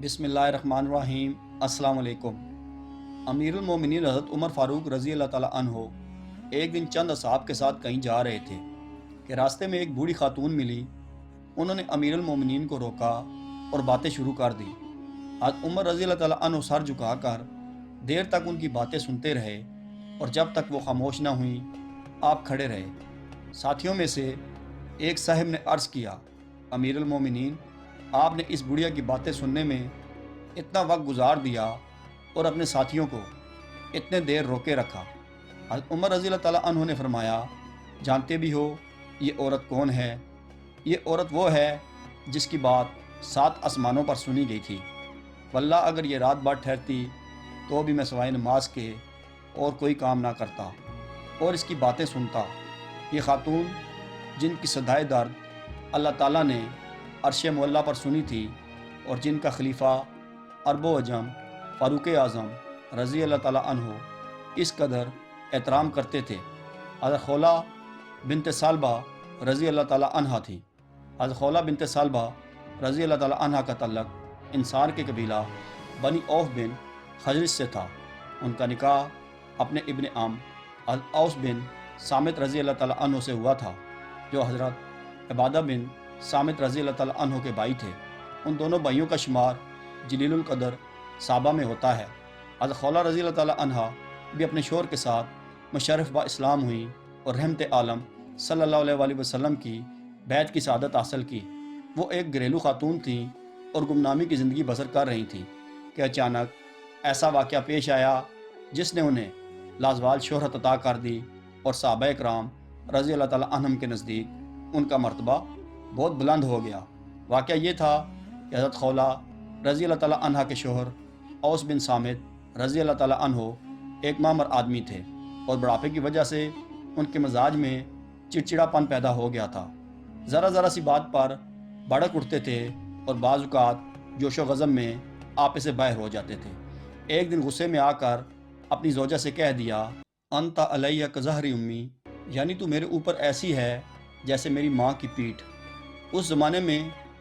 بسم اللہ الرحمن الرحیم۔ السلام علیکم۔ امیر المومنین حضرت عمر فاروق رضی اللہ تعالیٰ عنہ ایک دن چند اصحاب کے ساتھ کہیں جا رہے تھے کہ راستے میں ایک بوڑھی خاتون ملی۔ انہوں نے امیر المومنین کو روکا اور باتیں شروع کر دی۔ حضرت عمر رضی اللہ تعالیٰ عنہ سر جھکا کر دیر تک ان کی باتیں سنتے رہے اور جب تک وہ خاموش نہ ہوئیں آپ کھڑے رہے۔ ساتھیوں میں سے ایک صاحب نے عرض کیا، امیر المومنین، آپ نے اس بڑھیا کی باتیں سننے میں اتنا وقت گزار دیا اور اپنے ساتھیوں کو اتنے دیر روکے رکھا۔ حضرت عمر رضی اللہ تعالیٰ عنہ نے فرمایا، جانتے بھی ہو یہ عورت کون ہے؟ یہ عورت وہ ہے جس کی بات 7 آسمانوں پر سنی گئی تھی۔ واللہ اگر یہ رات بھر ٹھہرتی تو بھی میں سوائے نماز کے اور کوئی کام نہ کرتا اور اس کی باتیں سنتا۔ یہ خاتون جن کی صدائے درد اللہ تعالیٰ نے عرش معلیٰ پر سنی تھی اور جن کا خلیفہ عرب و عجم فاروق اعظم رضی اللہ تعالیٰ عنہ اس قدر احترام کرتے تھے، حضرت خولہ بنت ثعلبہ رضی اللہ تعالیٰ عنہ تھی۔ حضرت خولہ بنت ثعلبہ رضی اللہ تعالیٰ عنہ کا تعلق انصار کے قبیلہ بنی اوف بن خزرج سے تھا۔ ان کا نکاح اپنے ابن عم حضرت اوس بن صامت رضی اللہ تعالیٰ عنہ سے ہوا تھا، جو حضرت عبادہ بن صامت رضی اللہ تعالیٰ عنہ کے بھائی تھے۔ ان دونوں بھائیوں کا شمار جلیل القدر صحابہ میں ہوتا ہے۔ حضرت خولہ رضی اللہ تعالیٰ عنہ بھی اپنے شوہر کے ساتھ مشرف با اسلام ہوئیں اور رحمت عالم صلی اللہ علیہ وآلہ وسلم کی بیعت کی سعادت حاصل کی۔ وہ ایک گھریلو خاتون تھیں اور گمنامی کی زندگی بسر کر رہی تھیں کہ اچانک ایسا واقعہ پیش آیا جس نے انہیں لازوال شہرت عطا کر دی اور صحابہ اکرام رضی اللہ تعالیٰ عنہم کے نزدیک ان کا مرتبہ بہت بلند ہو گیا۔ واقعہ یہ تھا کہ حضرت خولہ رضی اللہ تعالیٰ عنہ کے شوہر اوس بن صامت رضی اللہ تعالیٰ عنہ ایک معمر آدمی تھے اور بڑھاپے کی وجہ سے ان کے مزاج میں چڑچڑا پن پیدا ہو گیا تھا۔ ذرا ذرا سی بات پر بھڑک اٹھتے تھے اور بعض اوقات جوش و غضب میں آپے سے باہر ہو جاتے تھے۔ ایک دن غصے میں آ کر اپنی زوجہ سے کہہ دیا، انت علیہ کظہر امی، یعنی تو میرے اوپر ایسی ہے جیسے میری ماں کی پیٹھ۔ اس زمانے میں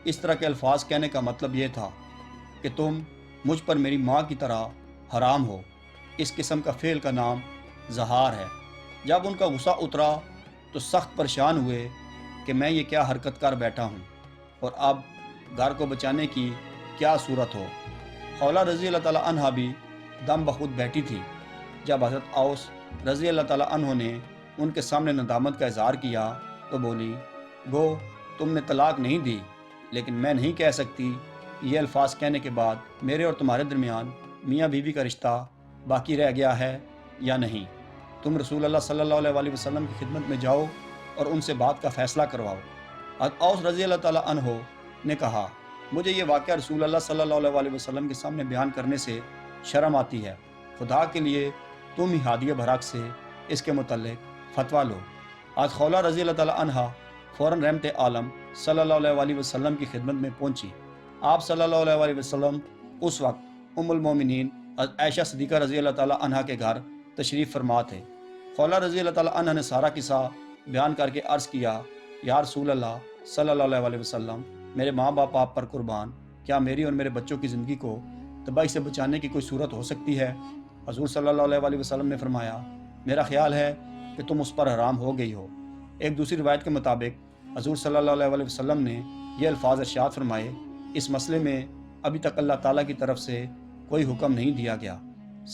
اس طرح کے الفاظ کہنے کا مطلب یہ تھا کہ تم مجھ پر میری ماں کی طرح حرام ہو۔ اس قسم کا فعل کا نام زہار ہے۔ جب ان کا غصہ اترا تو سخت پریشان ہوئے کہ میں یہ کیا حرکت کر بیٹھا ہوں اور اب گھر کو بچانے کی کیا صورت ہو۔ خولہ رضی اللہ تعالیٰ عنہ بھی دم بخود بیٹھی تھی۔ جب حضرت اوس رضی اللہ تعالیٰ عنہ نے ان کے سامنے ندامت کا اظہار کیا تو بولی، گو تم نے طلاق نہیں دی، لیکن میں نہیں کہہ سکتی یہ الفاظ کہنے کے بعد میرے اور تمہارے درمیان میاں بیوی کا رشتہ باقی رہ گیا ہے یا نہیں۔ تم رسول اللہ صلی اللہ علیہ وآلہ وسلم کی خدمت میں جاؤ اور ان سے بات کا فیصلہ کرواؤ۔ حضرت اوس رضی اللہ تعالیٰ عنہ نے کہا، مجھے یہ واقعہ رسول اللہ صلی اللہ علیہ وآلہ وسلم کے سامنے بیان کرنے سے شرم آتی ہے۔ خدا کے لیے تم ہی ہادی برحق سے اس کے متعلق فتویٰ لو۔ حضرت خولہ رضی اللہ تعالیٰ عنہ فوراً رحمت عالم صلی اللہ علیہ وآلہ وسلم کی خدمت میں پہنچی۔ آپ صلی اللہ علیہ وآلہ وسلم اس وقت ام المومنین حضرت عائشہ صدیقہ رضی اللہ تعالیٰ عنہ کے گھر تشریف فرما تھے۔ خولہ رضی اللہ تعالیٰ عنہ نے سارا قصہ بیان کر کے عرض کیا، یا رسول اللہ صلی اللہ علیہ وآلہ وسلم، میرے ماں باپ آپ پر قربان، کیا میری اور میرے بچوں کی زندگی کو تباہی سے بچانے کی کوئی صورت ہو سکتی ہے؟ حضور صلی اللہ علیہ وآلہ وسلم نے فرمایا، میرا خیال ہے کہ تم اس پر حرام ہو گئی ہو۔ ایک دوسری روایت کے مطابق حضور صلی اللہ علیہ وآلہ وسلم نے یہ الفاظ ارشاد فرمائے، اس مسئلے میں ابھی تک اللہ تعالیٰ کی طرف سے کوئی حکم نہیں دیا گیا۔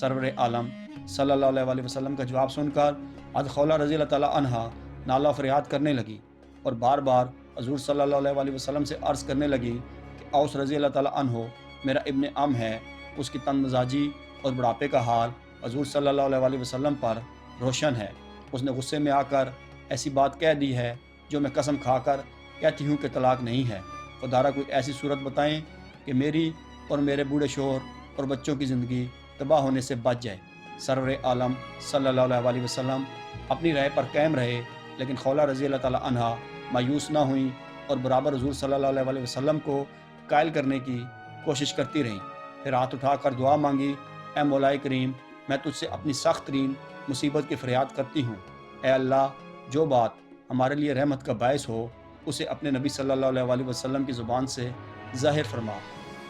سرور عالم صلی اللہ علیہ وآلہ وسلم کا جواب سن کر حضرت خولہ رضی اللہ تعالیٰ عنہ نالہ فریاد کرنے لگی اور بار بار حضور صلی اللہ علیہ وآلہ وسلم سے عرض کرنے لگی کہ اوس رضی اللہ تعالیٰ عنہ میرا ابن عم ہے، اس کی تن مزاجی اور بڑھاپے کا حال حضور صلی اللہ علیہ وآلہ وسلم پر روشن ہے۔ اس نے غصے میں آ کر ایسی بات کہہ دی ہے جو میں قسم کھا کر کہتی ہوں کہ طلاق نہیں ہے۔ خدا را کوئی ایسی صورت بتائیں کہ میری اور میرے بوڑھے شوہر اور بچوں کی زندگی تباہ ہونے سے بچ جائے۔ سرور عالم صلی اللہ علیہ وآلہ وسلم اپنی رائے پر قائم رہے، لیکن خولہ رضی اللہ تعالیٰ عنہ مایوس نہ ہوئیں اور برابر حضور صلی اللہ علیہ وآلہ وسلم کو قائل کرنے کی کوشش کرتی رہیں۔ پھر ہاتھ اٹھا کر دعا مانگی، اے مولا کریم، میں تجھ سے اپنی سخت ترین مصیبت کی فریاد کرتی ہوں۔ اے اللہ، جو بات ہمارے لیے رحمت کا باعث ہو اسے اپنے نبی صلی اللہ علیہ وآلہ وسلم کی زبان سے ظاہر فرما۔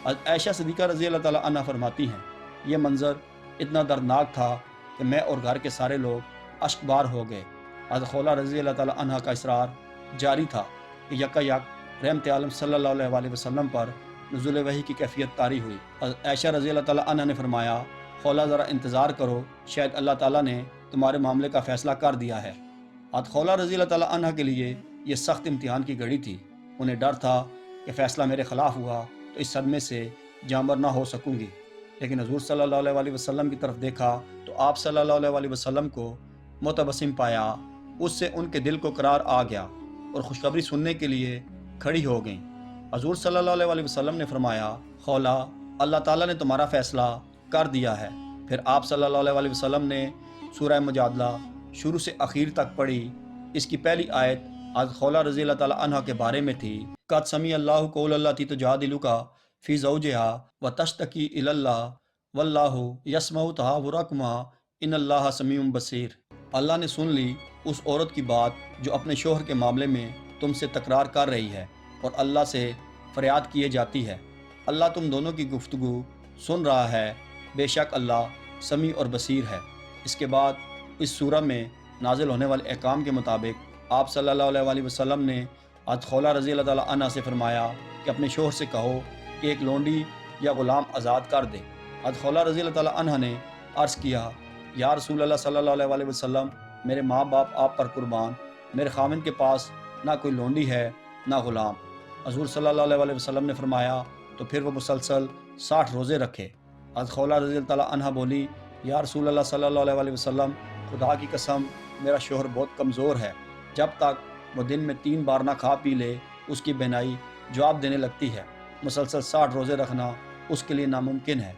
حضرت عائشہ صدیقہ رضی اللہ تعالیٰ عنہ فرماتی ہیں یہ منظر اتنا دردناک تھا کہ میں اور گھر کے سارے لوگ اشک بار ہو گئے۔ حضرت خولہ رضی اللہ تعالیٰ عنہ کا اصرار جاری تھا کہ یکا یک رحمت عالم صلی اللہ علیہ وسلم پر نزول وحی کی کیفیت طاری ہوئی۔ حضرت عائشہ رضی اللہ تعالیٰ عنہ نے فرمایا خولہ ذرا انتظار کرو، شاید اللہ تعالیٰ نے تمہارے معاملے کا فیصلہ کر دیا ہے۔ حضرت خولہ رضی اللہ تعالیٰ عنہ کے لیے یہ سخت امتحان کی گھڑی تھی۔ انہیں ڈر تھا کہ فیصلہ میرے خلاف ہوا تو اس صدمے سے جانبر نہ ہو سکوں گی، لیکن حضور صلی اللہ علیہ وسلم کی طرف دیکھا تو آپ صلی اللہ علیہ وسلم کو متبسم پایا۔ اس سے ان کے دل کو قرار آ گیا اور خوشخبری سننے کے لیے کھڑی ہو گئیں۔ حضور صلی اللہ علیہ وسلم نے فرمایا خولہ اللہ تعالیٰ نے تمہارا فیصلہ کر دیا ہے۔ پھر آپ صلی اللہ علیہ وسلم نے سورہ مجادلہ شروع سے اخیر تک پڑھی۔ اس کی پہلی آیت حضرت خولہ رضی اللہ تعالیٰ عنہ کے بارے میں تھی، قد سمیع اللہ قول التی تجادلک فی زوجہا وتشتکی الی اللہ واللہ یسمع تحاورکما ان اللہ سمیع بصیر۔ اللہ نے سن لی اس عورت کی بات جو اپنے شوہر کے معاملے میں تم سے تکرار کر رہی ہے اور اللہ سے فریاد کیے جاتی ہے۔ اللہ تم دونوں کی گفتگو سن رہا ہے، بے شک اللہ سمیع اور بصیر ہے۔ اس کے بعد اس سورہ میں نازل ہونے والے احکام کے مطابق آپ صلی اللہ علیہ وسلم نے حضرت خولہ رضی اللہ تعالیٰ عنہ سے فرمایا کہ اپنے شوہر سے کہو کہ ایک لونڈی یا غلام آزاد کر دے۔ حضرت خولہ رضی اللہ تعالیٰ عنہ نے عرض کیا یا رسول اللہ صلی اللہ علیہ وسلم، میرے ماں باپ آپ پر قربان، میرے خاوند کے پاس نہ کوئی لونڈی ہے نہ غلام۔ حضور صلی اللہ علیہ وسلم نے فرمایا تو پھر وہ مسلسل 60 روزے رکھے۔ حضرت خولہ رضی اللہ تعالیٰ عنہ بولی یا رسول اللہ صلی اللہ علیہ وسلم، خدا کی قسم میرا شوہر بہت کمزور ہے، جب تک وہ دن میں 3 بار نہ کھا پی لے اس کی بینائی جواب دینے لگتی ہے، مسلسل 60 روزے رکھنا اس کے لیے ناممکن ہے۔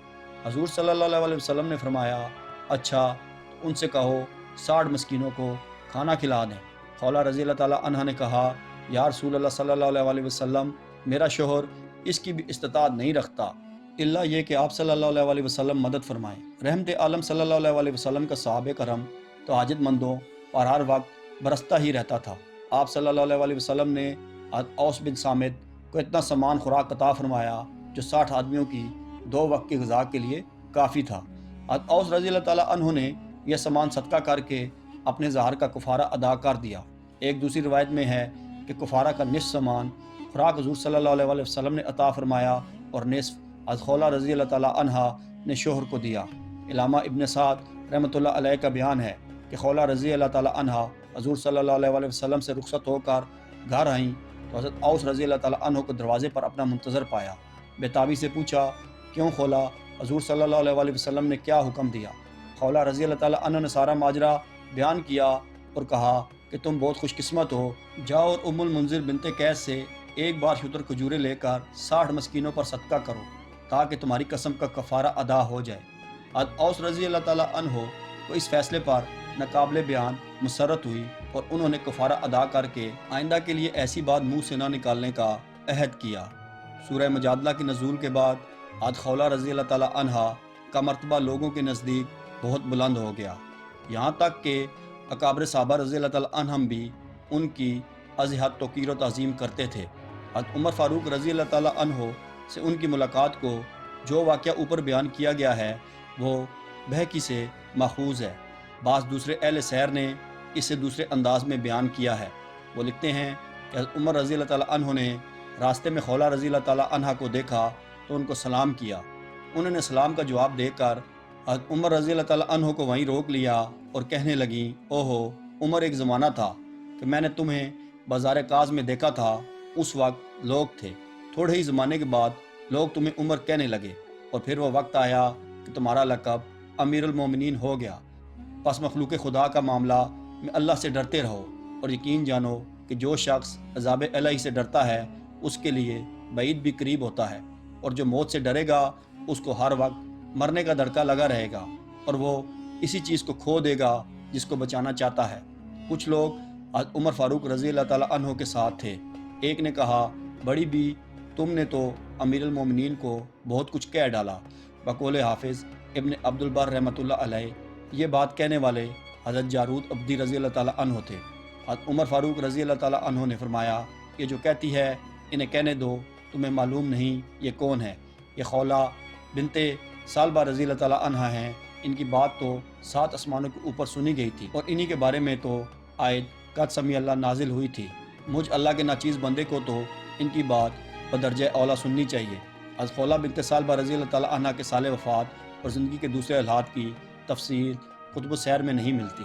حضور صلی اللہ علیہ وسلم نے فرمایا اچھا تو ان سے کہو 60 مسکینوں کو کھانا کھلا دیں۔ خولہ رضی اللہ تعالیٰ عنہ نے کہا یا رسول اللہ صلی اللہ علیہ وسلم، میرا شوہر اس کی بھی استطاعت نہیں رکھتا الا یہ کہ آپ صلی اللہ علیہ وسلم مدد فرمائیں۔ رحمت عالم صلی اللہ علیہ وسلم کا صحابہ کرم تو حاجت مندوں اور ہر وقت برستا ہی رہتا تھا۔ آپ صلی اللہ علیہ وسلم نے حضرت اوس بن صامت کو اتنا سامان خوراک عطا فرمایا جو 60 آدمیوں کی 2 وقت کی غذا کے لیے کافی تھا۔ حضرت اوس رضی اللہ تعالیٰ عنہ نے یہ سامان صدقہ کر کے اپنے ظہر کا کفارہ ادا کر دیا۔ ایک دوسری روایت میں ہے کہ کفارہ کا نصف سامان خوراک حضور صلی اللہ علیہ وسلم نے عطا فرمایا اور نصف حضرت خولہ رضی اللہ تعالیٰ عنہ نے شوہر کو دیا۔ علامہ ابن سعد رحمۃ اللہ علیہ کا بیان ہے کہ خولہ رضی اللہ تعالیٰ عنہ حضور صلی اللہ علیہ وسلم سے رخصت ہو کر گھر آئیں تو حضرت اوس رضی اللہ تعالیٰ عنہ کو دروازے پر اپنا منتظر پایا۔ بے سے پوچھا کیوں خولہ، حضور صلی اللہ علیہ وسلم نے کیا حکم دیا؟ خولہ رضی اللہ تعالیٰ عنہ نے سارا ماجرا بیان کیا اور کہا کہ تم بہت خوش قسمت ہو، جاؤ اور ام المنذر بنت قیس سے ایک بار شتر کھجورے لے کر 60 مسکینوں پر صدقہ کرو تاکہ تمہاری قسم کا کفارہ ادا ہو جائے۔ حضرت اوس رضی اللہ تعالیٰ عنہ کو اس فیصلے پر ناقابل بیان مسرت ہوئی اور انہوں نے کفارہ ادا کر کے آئندہ کے لیے ایسی بات منہ سے نہ نکالنے کا عہد کیا۔ سورہ مجادلہ کی نزول کے بعد حضرت خولہ رضی اللہ تعالیٰ عنہ کا مرتبہ لوگوں کے نزدیک بہت بلند ہو گیا، یہاں تک کہ اکابر صحابہ رضی اللہ تعالیٰ عنہم بھی ان کی از حد توقیر و تعظیم کرتے تھے۔ حضرت عمر فاروق رضی اللہ تعالیٰ عنہ سے ان کی ملاقات کو جو واقعہ اوپر بیان کیا گیا ہے وہ بہقی سے ماخوذ ہے۔ بعض دوسرے اہل سیر نے اسے دوسرے انداز میں بیان کیا ہے۔ وہ لکھتے ہیں کہ حضرت عمر رضی اللہ تعالیٰ عنہ نے راستے میں خولہ رضی اللہ تعالیٰ عنہ کو دیکھا تو ان کو سلام کیا۔ انہوں نے سلام کا جواب دے کر حضرت عمر رضی اللہ تعالیٰ عنہ کو وہیں روک لیا اور کہنے لگیں اوہو عمر، ایک زمانہ تھا کہ میں نے تمہیں بازار کاظ میں دیکھا تھا، اس وقت لوگ تھے، تھوڑے ہی زمانے کے بعد لوگ تمہیں عمر کہنے لگے اور پھر وہ وقت آیا کہ تمہارا لقب امیر المومنین ہو گیا۔ پس مخلوق خدا کا معاملہ میں اللہ سے ڈرتے رہو اور یقین جانو کہ جو شخص عذاب الہی سے ڈرتا ہے اس کے لیے بعید بھی قریب ہوتا ہے، اور جو موت سے ڈرے گا اس کو ہر وقت مرنے کا دھڑکا لگا رہے گا اور وہ اسی چیز کو کھو دے گا جس کو بچانا چاہتا ہے۔ کچھ لوگ حضرت عمر فاروق رضی اللہ تعالیٰ عنہ کے ساتھ تھے۔ ایک نے کہا بڑی بھی تم نے تو امیر المومنین کو بہت کچھ کہہ ڈالا۔ بقول حافظ ابن عبد البر رحمۃ اللہ علیہ یہ بات کہنے والے حضرت جارود عبدی رضی اللہ تعالیٰ عنہ تھے۔ حضرت عمر فاروق رضی اللہ تعالیٰ عنہ نے فرمایا یہ جو کہتی ہے انہیں کہنے دو، تمہیں معلوم نہیں یہ کون ہے؟ یہ خولہ بنت ثعلبہ رضی اللہ تعالیٰ عنہ ہیں۔ ان کی بات تو 7 آسمانوں کے اوپر سنی گئی تھی، اور انہی کے بارے میں تو آیت قد سمیع اللہ نازل ہوئی تھی۔ مجھ اللہ کے ناچیز بندے کو تو ان کی بات بدرجہ اولا سننی چاہیے۔ از خولہ بنت ثعلبہ رضی اللہ تعالیٰ عنہ کے سال وفات اور زندگی کے دوسرے حالات کی تفصیل کتب السیر میں نہیں ملتی۔